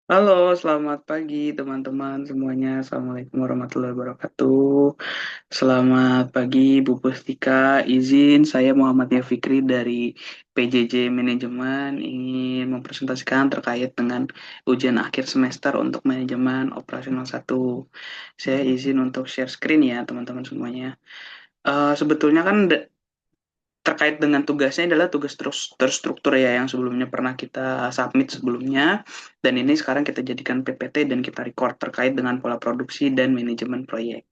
Halo, selamat pagi teman-teman semuanya. Assalamualaikum warahmatullahi wabarakatuh. Selamat pagi Bu Pustika. Izin saya Muhammadnya Fikri dari PJJ Manajemen ingin mempresentasikan terkait dengan ujian akhir semester untuk manajemen operasional satu. Saya izin untuk share screen ya teman-teman semuanya. Sebetulnya kan terkait dengan tugasnya adalah tugas terus terstruktur ya yang sebelumnya pernah kita submit sebelumnya dan ini sekarang kita jadikan PPT dan kita record terkait dengan pola produksi dan manajemen proyek.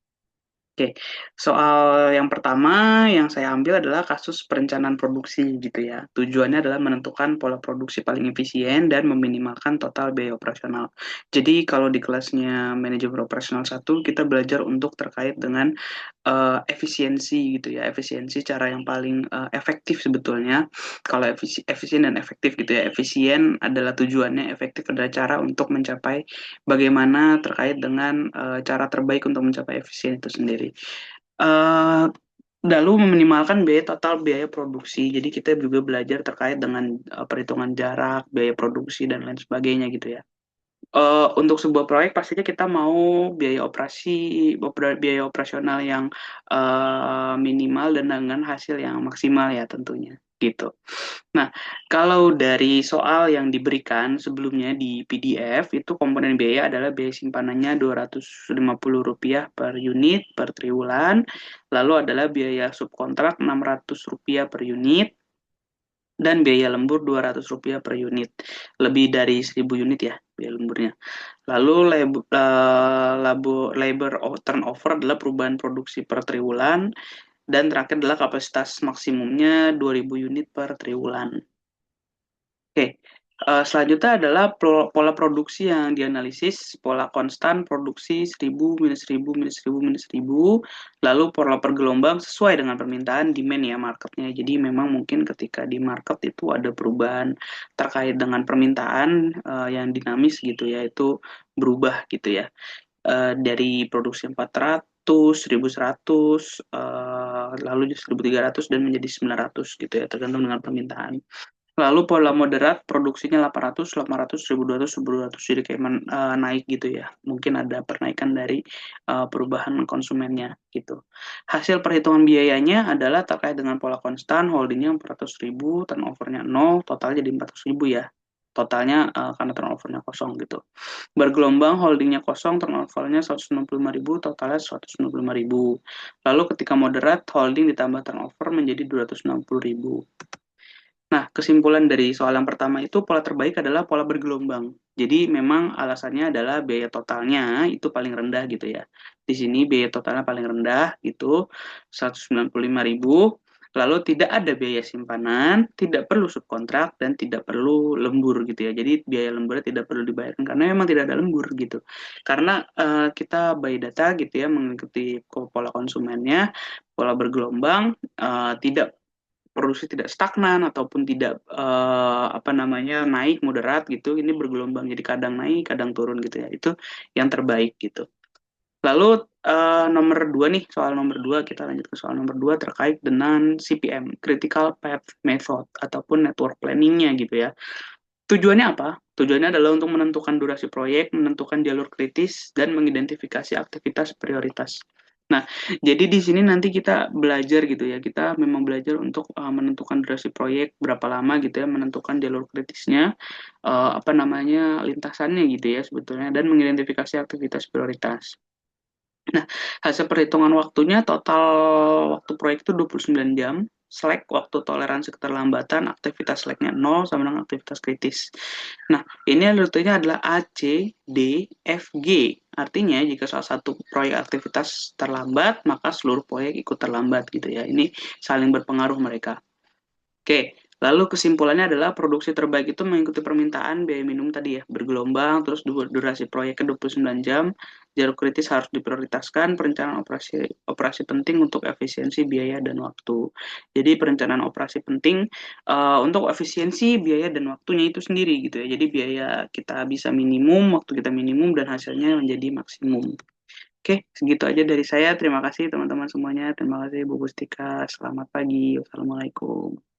Oke, soal yang pertama yang saya ambil adalah kasus perencanaan produksi gitu ya. Tujuannya adalah menentukan pola produksi paling efisien dan meminimalkan total biaya operasional. Jadi kalau di kelasnya manajemen operasional satu kita belajar untuk terkait dengan efisiensi gitu ya, efisiensi cara yang paling efektif sebetulnya. Kalau efisien dan efektif gitu ya, efisien adalah tujuannya, efektif adalah cara untuk mencapai bagaimana terkait dengan cara terbaik untuk mencapai efisien itu sendiri. Eh, Lalu meminimalkan biaya produksi. Jadi kita juga belajar terkait dengan perhitungan jarak, biaya produksi dan lain sebagainya gitu ya. Untuk sebuah proyek pastinya kita mau biaya operasional yang minimal dan dengan hasil yang maksimal ya tentunya gitu. Nah, kalau dari soal yang diberikan sebelumnya di PDF itu komponen biaya adalah biaya simpanannya Rp250 per unit per triwulan, lalu adalah biaya subkontrak Rp600 per unit, dan biaya lembur Rp200 per unit. Lebih dari 1.000 unit ya biaya lemburnya. Lalu labor turnover adalah perubahan produksi per triwulan, dan terakhir adalah kapasitas maksimumnya 2.000 unit per triwulan. Oke, selanjutnya adalah pola produksi yang dianalisis, pola konstan produksi 1.000 minus 1.000 minus 1.000 minus 1.000, lalu pola pergelombang sesuai dengan permintaan demand ya marketnya. Jadi memang mungkin ketika di market itu ada perubahan terkait dengan permintaan yang dinamis gitu ya, itu berubah gitu ya. Dari produksi 400, 1.100, lalu 1.300 dan menjadi 900 gitu ya, tergantung dengan permintaan. Lalu pola moderat produksinya 800, 800, 1.200, 1.200. Jadi kayak naik gitu ya. Mungkin ada penaikan dari perubahan konsumennya gitu. Hasil perhitungan biayanya adalah terkait dengan pola konstan, holdingnya 400.000, turnovernya 0, total jadi 400.000 ya. Totalnya karena turnovernya kosong gitu. Bergelombang holdingnya kosong, turnovernya 165.000, totalnya 165.000. Lalu ketika moderat, holding ditambah turnover menjadi 260.000. Nah, kesimpulan dari soal yang pertama itu pola terbaik adalah pola bergelombang. Jadi memang alasannya adalah biaya totalnya itu paling rendah gitu ya. Di sini biaya totalnya paling rendah gitu, 195.000. Lalu tidak ada biaya simpanan, tidak perlu subkontrak, dan tidak perlu lembur gitu ya. Jadi biaya lemburnya tidak perlu dibayarkan karena memang tidak ada lembur gitu. Karena kita by data gitu ya, mengikuti pola konsumennya, pola bergelombang, tidak produksi tidak stagnan ataupun tidak apa namanya naik moderat gitu, ini bergelombang jadi kadang naik kadang turun gitu ya, itu yang terbaik gitu. Lalu nomor dua nih, soal nomor dua, kita lanjut ke soal nomor dua terkait dengan CPM, Critical Path Method ataupun network planningnya gitu ya. Tujuannya apa? Tujuannya adalah untuk menentukan durasi proyek, menentukan jalur kritis, dan mengidentifikasi aktivitas prioritas. Nah, jadi di sini nanti kita belajar gitu ya. Kita memang belajar untuk menentukan durasi proyek berapa lama gitu ya, menentukan jalur kritisnya, apa namanya lintasannya gitu ya sebetulnya, dan mengidentifikasi aktivitas prioritas. Nah, hasil perhitungan waktunya total waktu proyek itu 29 jam. Slack, waktu toleransi keterlambatan, aktivitas slacknya 0 sama dengan aktivitas kritis. Nah, ini rutenya adalah A, C, D, F, G. Artinya, jika salah satu proyek aktivitas terlambat, maka seluruh proyek ikut terlambat gitu ya. Ini saling berpengaruh mereka. Oke, lalu kesimpulannya adalah produksi terbaik itu mengikuti permintaan biaya minimum tadi ya, bergelombang, terus durasi proyeknya 29 jam, jalur kritis harus diprioritaskan, perencanaan operasi operasi penting untuk efisiensi biaya dan waktu. Jadi perencanaan operasi penting untuk efisiensi biaya dan waktunya itu sendiri gitu ya. Jadi biaya kita bisa minimum, waktu kita minimum, dan hasilnya menjadi maksimum. Oke, segitu aja dari saya. Terima kasih teman-teman semuanya. Terima kasih Bu Gustika. Selamat pagi. Wassalamualaikum.